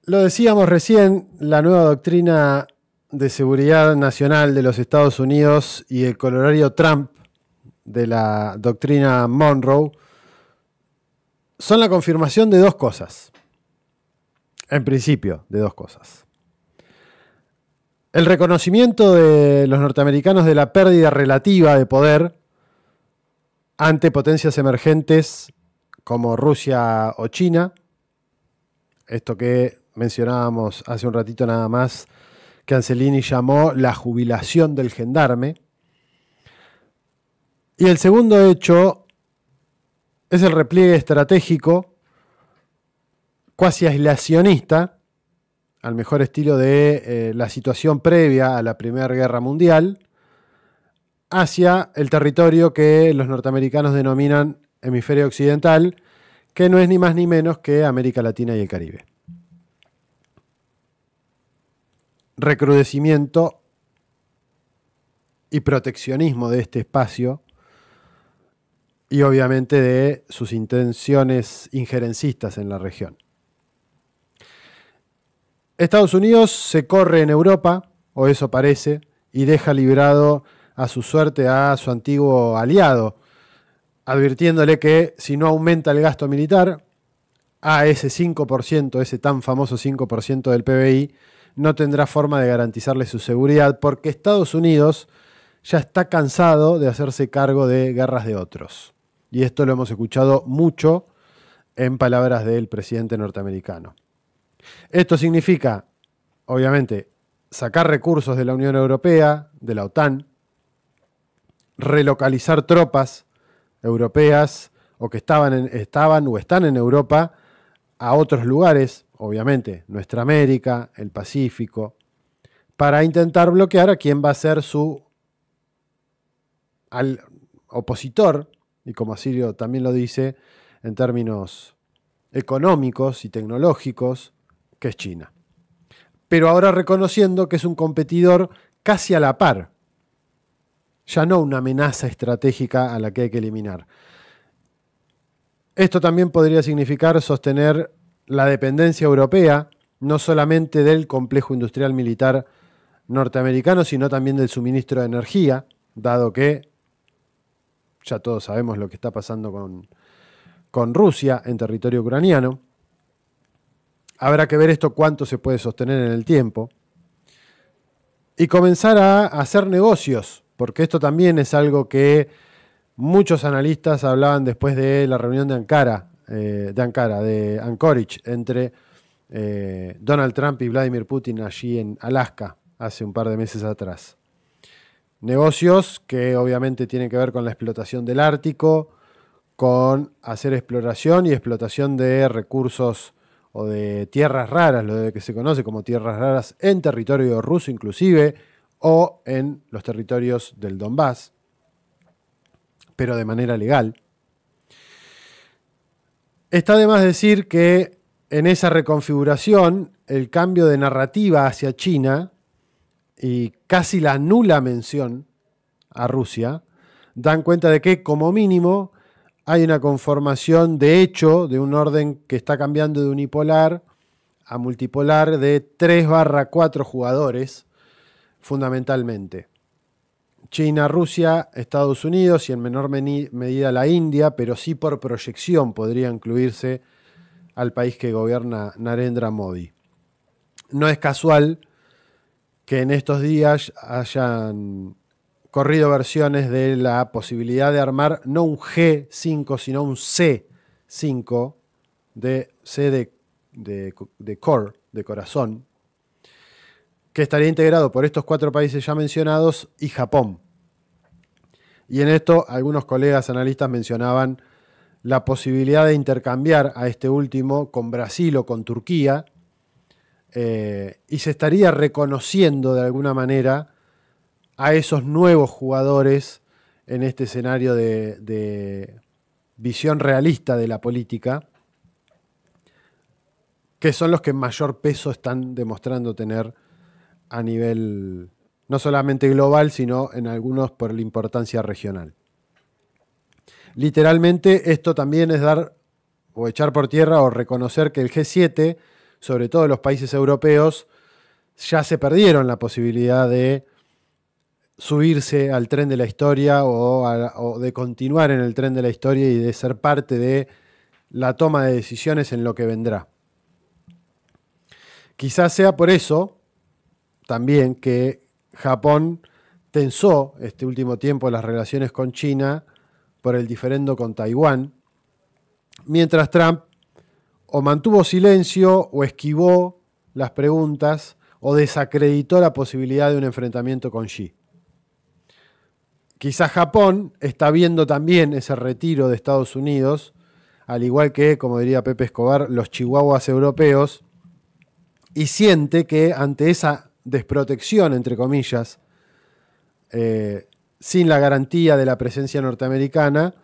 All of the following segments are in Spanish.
Lo decíamos recién, la nueva doctrina de seguridad nacional de los Estados Unidos y el corolario Trump de la doctrina Monroe son la confirmación de dos cosas. En principio, de dos cosas. El reconocimiento de los norteamericanos de la pérdida relativa de poder ante potencias emergentes como Rusia o China. Esto que mencionábamos hace un ratito nada más, que Angelini llamó la jubilación del gendarme. Y el segundo hecho es el repliegue estratégico cuasi aislacionista, al mejor estilo de la situación previa a la Primera Guerra Mundial, hacia el territorio que los norteamericanos denominan hemisferio occidental, que no es ni más ni menos que América Latina y el Caribe. Recrudecimiento y proteccionismo de este espacio y obviamente de sus intenciones injerencistas en la región. Estados Unidos se corre en Europa, o eso parece, y deja librado a su suerte a su antiguo aliado, advirtiéndole que si no aumenta el gasto militar, a ese 5%, ese tan famoso 5% del PBI, no tendrá forma de garantizarle su seguridad, porque Estados Unidos ya está cansado de hacerse cargo de guerras de otros. Y esto lo hemos escuchado mucho en palabras del presidente norteamericano. Esto significa, obviamente, sacar recursos de la Unión Europea, de la OTAN, relocalizar tropas europeas o que estaban o están en Europa a otros lugares, obviamente, nuestra América, el Pacífico, para intentar bloquear a quien va a ser su al opositor, y como Asirio también lo dice, en términos económicos y tecnológicos, que es China. Pero ahora reconociendo que es un competidor casi a la par, ya no una amenaza estratégica a la que hay que eliminar. Esto también podría significar sostener la dependencia europea, no solamente del complejo industrial militar norteamericano, sino también del suministro de energía, dado que ya todos sabemos lo que está pasando con Rusia en territorio ucraniano. Habrá que ver esto cuánto se puede sostener en el tiempo. Y comenzar a hacer negocios, porque esto también es algo que muchos analistas hablaban después de la reunión de Anchorage, entre Donald Trump y Vladimir Putin allí en Alaska, hace un par de meses atrás. Negocios que obviamente tienen que ver con la explotación del Ártico, con hacer exploración y explotación de recursos o de tierras raras, lo que se conoce como tierras raras en territorio ruso inclusive, o en los territorios del Donbass, pero de manera legal. Está de más decir que en esa reconfiguración, el cambio de narrativa hacia China y casi la nula mención a Rusia, dan cuenta de que, como mínimo, hay una conformación de hecho de un orden que está cambiando de unipolar a multipolar de 3/4 jugadores, fundamentalmente. China, Rusia, Estados Unidos y en menor medida la India, pero sí por proyección podría incluirse al país que gobierna Narendra Modi. No es casual que en estos días hayan corrido versiones de la posibilidad de armar no un G5, sino un C5, C de core, de corazón, que estaría integrado por estos 4 países ya mencionados y Japón. Y en esto algunos colegas analistas mencionaban la posibilidad de intercambiar a este último con Brasil o con Turquía, y se estaría reconociendo de alguna manera a esos nuevos jugadores en este escenario de visión realista de la política, que son los que mayor peso están demostrando tener a nivel no solamente global, sino en algunos por la importancia regional. Literalmente esto también es dar o echar por tierra o reconocer que el G7 sobre todo los países europeos, ya se perdieron la posibilidad de subirse al tren de la historia o de continuar en el tren de la historia y de ser parte de la toma de decisiones en lo que vendrá. Quizás sea por eso también que Japón tensó este último tiempo las relaciones con China por el diferendo con Taiwán, mientras Trump o mantuvo silencio o esquivó las preguntas o desacreditó la posibilidad de un enfrentamiento con Xi. Quizás Japón está viendo también ese retiro de Estados Unidos, al igual que, como diría Pepe Escobar, los chihuahuas europeos, y siente que ante esa desprotección, entre comillas, sin la garantía de la presencia norteamericana,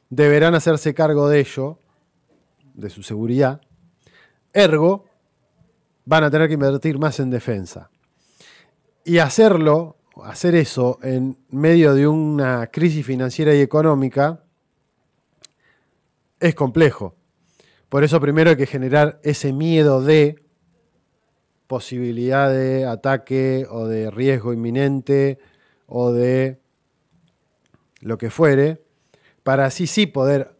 deberán hacerse cargo de ello, de su seguridad. Ergo, van a tener que invertir más en defensa. Y hacer eso en medio de una crisis financiera y económica es complejo. Por eso primero hay que generar ese miedo de posibilidad de ataque o de riesgo inminente o de lo que fuere, para así sí poder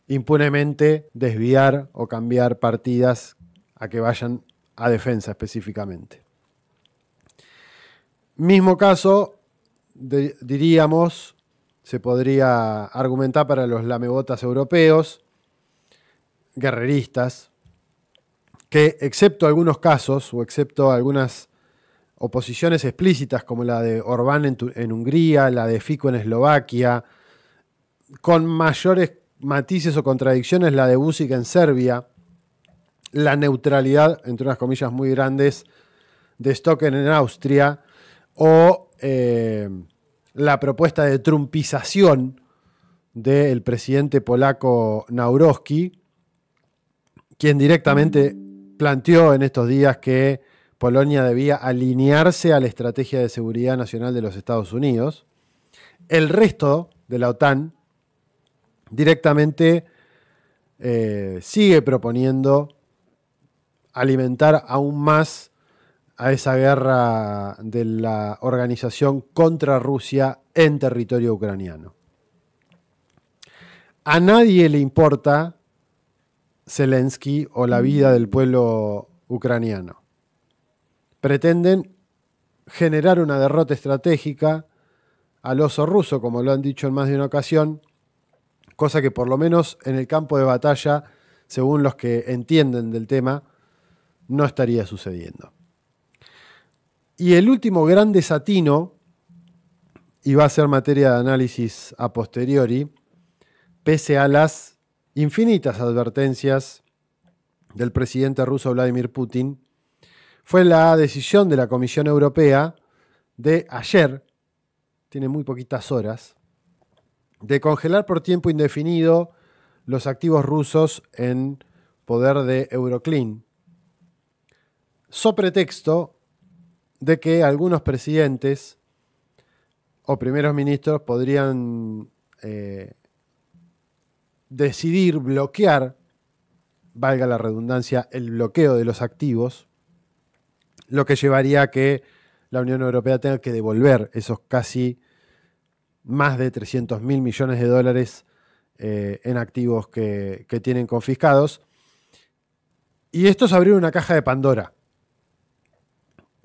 impunemente desviar o cambiar partidas a que vayan a defensa específicamente. Mismo caso, diríamos, se podría argumentar para los lamebotas europeos, guerreristas, que excepto algunos casos o excepto algunas oposiciones explícitas como la de Orbán en Hungría, la de Fico en Eslovaquia, con mayores matices o contradicciones la de Vučić en Serbia, la neutralidad, entre unas comillas muy grandes, de Stocken en Austria, o la propuesta de trumpización del presidente polaco Nawrocki, quien directamente planteó en estos días que Polonia debía alinearse a la estrategia de seguridad nacional de los Estados Unidos. El resto de la OTAN directamente sigue proponiendo alimentar aún más a esa guerra de la organización contra Rusia en territorio ucraniano. A nadie le importa Zelensky o la vida del pueblo ucraniano. Pretenden generar una derrota estratégica al oso ruso, como lo han dicho en más de una ocasión, cosa que por lo menos en el campo de batalla, según los que entienden del tema, no estaría sucediendo. Y el último gran desatino, y va a ser materia de análisis a posteriori, pese a las infinitas advertencias del presidente ruso Vladimir Putin, fue la decisión de la Comisión Europea de ayer, tiene muy poquitas horas, de congelar por tiempo indefinido los activos rusos en poder de Euroclean, so pretexto de que algunos presidentes o primeros ministros podrían decidir bloquear, valga la redundancia, el bloqueo de los activos, lo que llevaría a que la Unión Europea tenga que devolver esos casi más de 300.000 millones de dólares en activos que tienen confiscados. Y esto es abrir una caja de Pandora,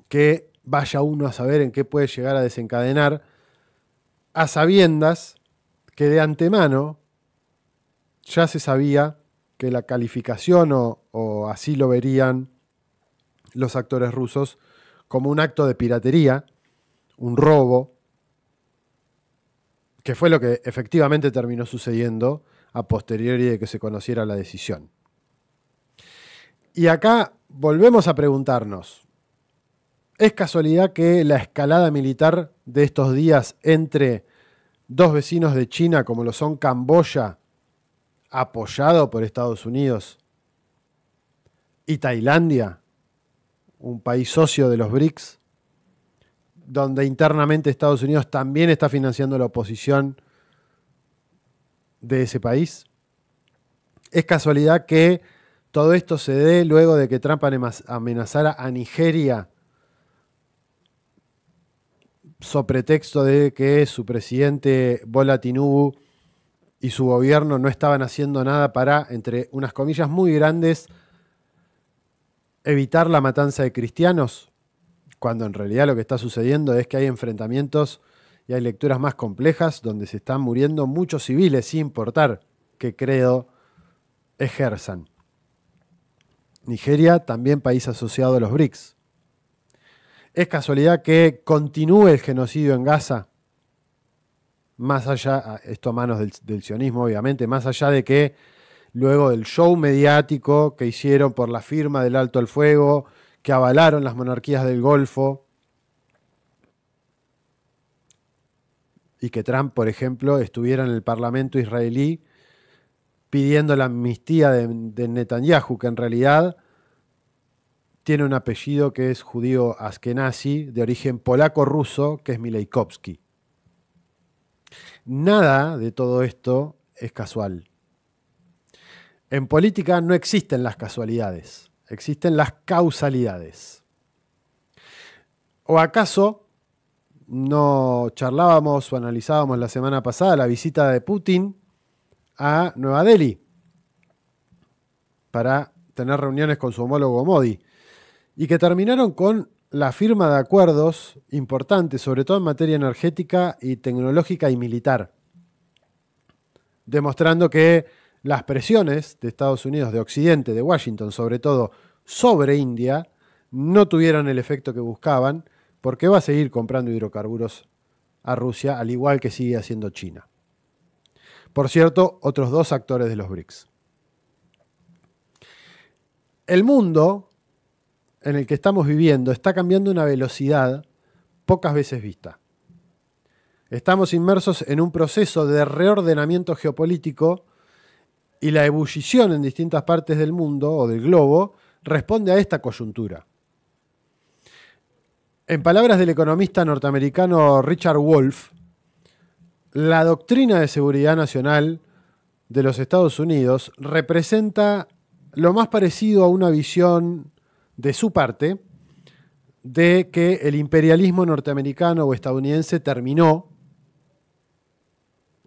que vaya uno a saber en qué puede llegar a desencadenar, a sabiendas que de antemano ya se sabía que la calificación o así lo verían los actores rusos como un acto de piratería, un robo, que fue lo que efectivamente terminó sucediendo a posteriori de que se conociera la decisión. Y acá volvemos a preguntarnos, ¿es casualidad que la escalada militar de estos días entre dos vecinos de China, como lo son Camboya, apoyado por Estados Unidos, y Tailandia, un país socio de los BRICS, donde internamente Estados Unidos también está financiando la oposición de ese país? ¿Es casualidad que todo esto se dé luego de que Trump amenazara a Nigeria so pretexto de que su presidente Bola Tinubu y su gobierno no estaban haciendo nada para, entre unas comillas muy grandes, evitar la matanza de cristianos, cuando en realidad lo que está sucediendo es que hay enfrentamientos y hay lecturas más complejas donde se están muriendo muchos civiles sin importar qué credo ejerzan. Nigeria, también país asociado a los BRICS. ¿Es casualidad que continúe el genocidio en Gaza? Más allá, esto a manos del sionismo obviamente, más allá de que luego del show mediático que hicieron por la firma del alto al fuego, que avalaron las monarquías del Golfo, y que Trump, por ejemplo, estuviera en el parlamento israelí pidiendo la amnistía de Netanyahu, que en realidad tiene un apellido que es judío askenazi, de origen polaco-ruso, que es Milejkovsky. Nada de todo esto es casual. En política no existen las casualidades, existen las causalidades. ¿O acaso no charlábamos o analizábamos la semana pasada la visita de Putin a Nueva Delhi para tener reuniones con su homólogo Modi y que terminaron con la firma de acuerdos importantes, sobre todo en materia energética y tecnológica y militar, demostrando que las presiones de Estados Unidos, de Occidente, de Washington sobre todo, sobre India, no tuvieron el efecto que buscaban, porque va a seguir comprando hidrocarburos a Rusia, al igual que sigue haciendo China. Por cierto, otros dos actores de los BRICS. El mundo en el que estamos viviendo está cambiando a una velocidad pocas veces vista. Estamos inmersos en un proceso de reordenamiento geopolítico y la ebullición en distintas partes del mundo o del globo responde a esta coyuntura. En palabras del economista norteamericano Richard Wolff, la doctrina de seguridad nacional de los Estados Unidos representa lo más parecido a una visión de su parte de que el imperialismo norteamericano o estadounidense terminó,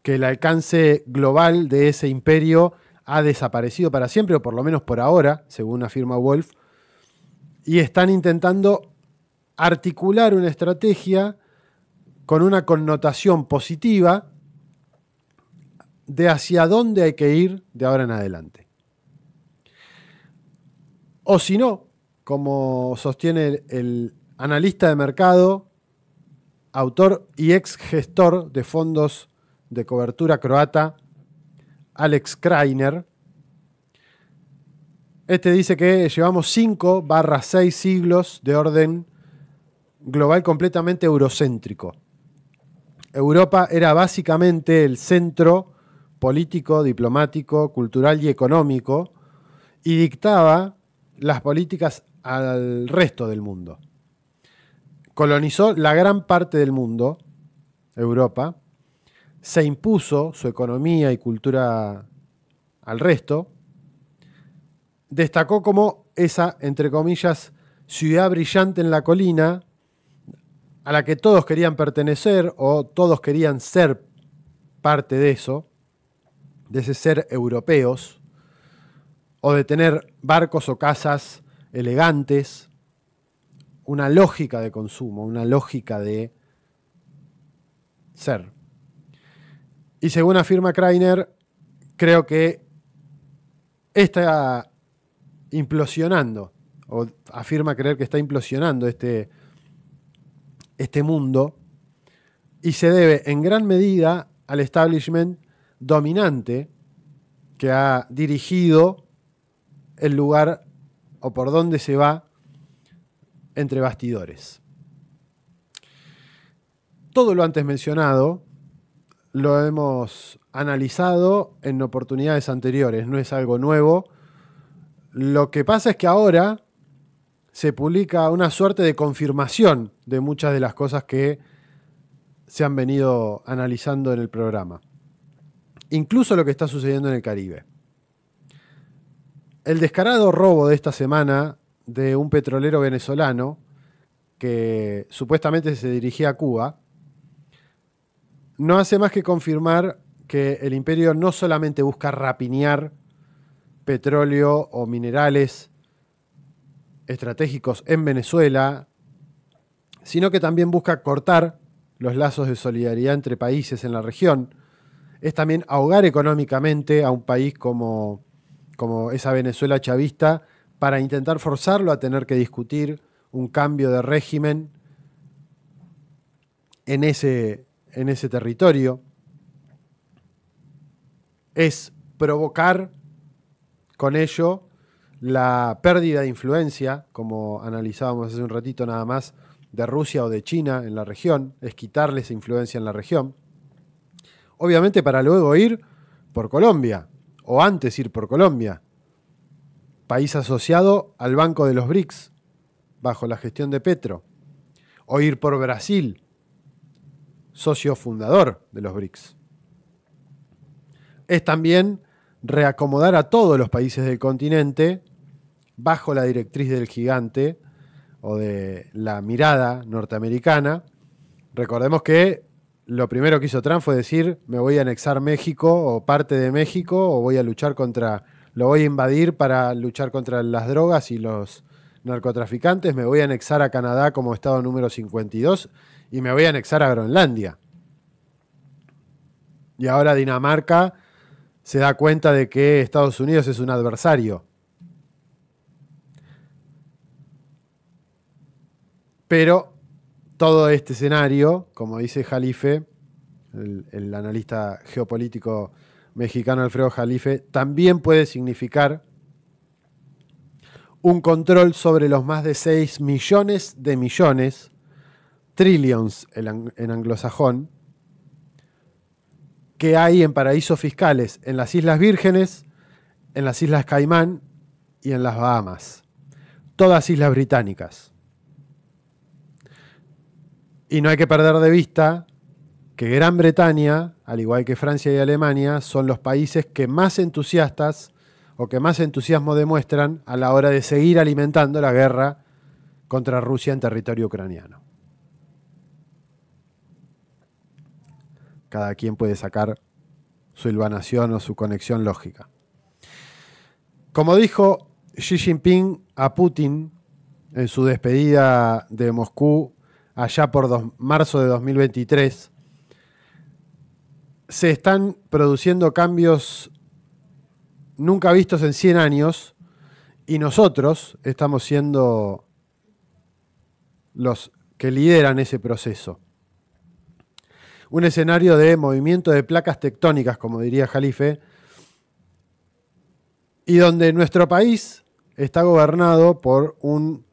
que el alcance global de ese imperio ha desaparecido para siempre, o por lo menos por ahora, según afirma Wolff, y están intentando articular una estrategia con una connotación positiva de hacia dónde hay que ir de ahora en adelante. O si no, como sostiene el analista de mercado, autor y ex gestor de fondos de cobertura croata, Alex Kreiner, este dice que llevamos 5/6 siglos de orden global completamente eurocéntrico. Europa era básicamente el centro político, diplomático, cultural y económico y dictaba las políticas al resto del mundo. Colonizó la gran parte del mundo, Europa, se impuso su economía y cultura al resto, destacó como esa, entre comillas, ciudad brillante en la colina, a la que todos querían pertenecer o todos querían ser parte de eso, de ese ser europeos, o de tener barcos o casas elegantes, una lógica de consumo, una lógica de ser. Y según afirma Kreiner, creo que está implosionando, o afirma creer que está implosionando este mundo, y se debe en gran medida al establishment dominante que ha dirigido el lugar o por donde se va entre bastidores. Todo lo antes mencionado lo hemos analizado en oportunidades anteriores, no es algo nuevo. Lo que pasa es que ahora se publica una suerte de confirmación de muchas de las cosas que se han venido analizando en el programa. Incluso lo que está sucediendo en el Caribe. El descarado robo de esta semana de un petrolero venezolano que supuestamente se dirigía a Cuba no hace más que confirmar que el imperio no solamente busca rapiñar petróleo o minerales estratégicos en Venezuela, sino que también busca cortar los lazos de solidaridad entre países en la región. Es también ahogar económicamente a un país como esa Venezuela chavista para intentar forzarlo a tener que discutir un cambio de régimen en ese territorio. Es provocar con ello la pérdida de influencia, como analizábamos hace un ratito nada más, de Rusia o de China en la región, es quitarles influencia en la región. Obviamente para luego ir por Colombia, o antes ir por Colombia, país asociado al Banco de los BRICS, bajo la gestión de Petro, o ir por Brasil, socio fundador de los BRICS. Es también reacomodar a todos los países del continente bajo la directriz del gigante o de la mirada norteamericana. Recordemos que lo primero que hizo Trump fue decir: me voy a anexar México o parte de México, o voy a luchar lo voy a invadir para luchar contra las drogas y los narcotraficantes, me voy a anexar a Canadá como estado número 52 y me voy a anexar a Groenlandia. Y ahora Dinamarca se da cuenta de que Estados Unidos es un adversario. Pero todo este escenario, como dice Jalife, el analista geopolítico mexicano Alfredo Jalife, también puede significar un control sobre los más de 6 millones de millones, trillions en anglosajón, que hay en paraísos fiscales en las Islas Vírgenes, en las Islas Caimán y en las Bahamas. Todas islas británicas. Y no hay que perder de vista que Gran Bretaña, al igual que Francia y Alemania, son los países que más entusiastas o que más entusiasmo demuestran a la hora de seguir alimentando la guerra contra Rusia en territorio ucraniano. Cada quien puede sacar su hilvanación o su conexión lógica. Como dijo Xi Jinping a Putin en su despedida de Moscú allá por marzo de 2023, se están produciendo cambios nunca vistos en 100 años y nosotros estamos siendo los que lideran ese proceso. Un escenario de movimiento de placas tectónicas, como diría Jalife, y donde nuestro país está gobernado por un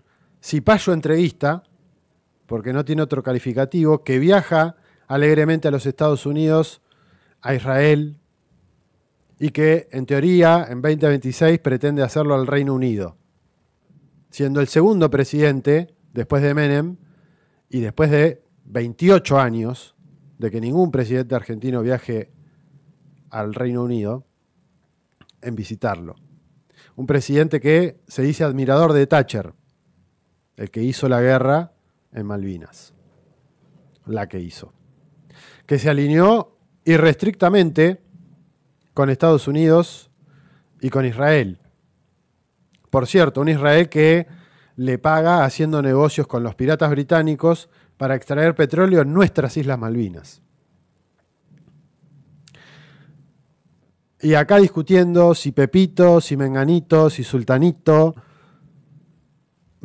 cipayo entreguista, porque no tiene otro calificativo, que viaja alegremente a los Estados Unidos, a Israel, y que en teoría en 2026 pretende hacerlo al Reino Unido, siendo el segundo presidente después de Menem y después de 28 años de que ningún presidente argentino viaje al Reino Unido en visitarlo. Un presidente que se dice admirador de Thatcher, el que hizo la guerra en Malvinas, la que hizo, que se alineó irrestrictamente con Estados Unidos y con Israel. Por cierto, un Israel que le paga haciendo negocios con los piratas británicos para extraer petróleo en nuestras Islas Malvinas. Y acá discutiendo si Pepito, si Menganito, si Sultanito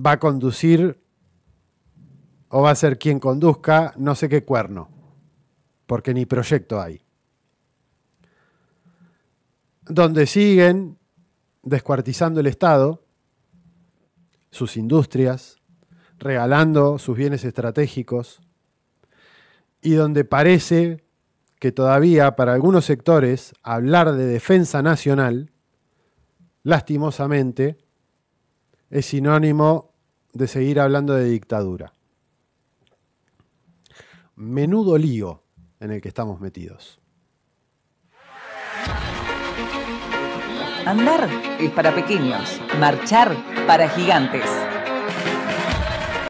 va a conducir o va a ser quien conduzca no sé qué cuerno, porque ni proyecto hay. Donde siguen descuartizando el Estado, sus industrias, regalando sus bienes estratégicos, y donde parece que todavía para algunos sectores hablar de defensa nacional, lastimosamente, es sinónimo de seguir hablando de dictadura. Menudo lío en el que estamos metidos. Andar es para pequeños, marchar para gigantes.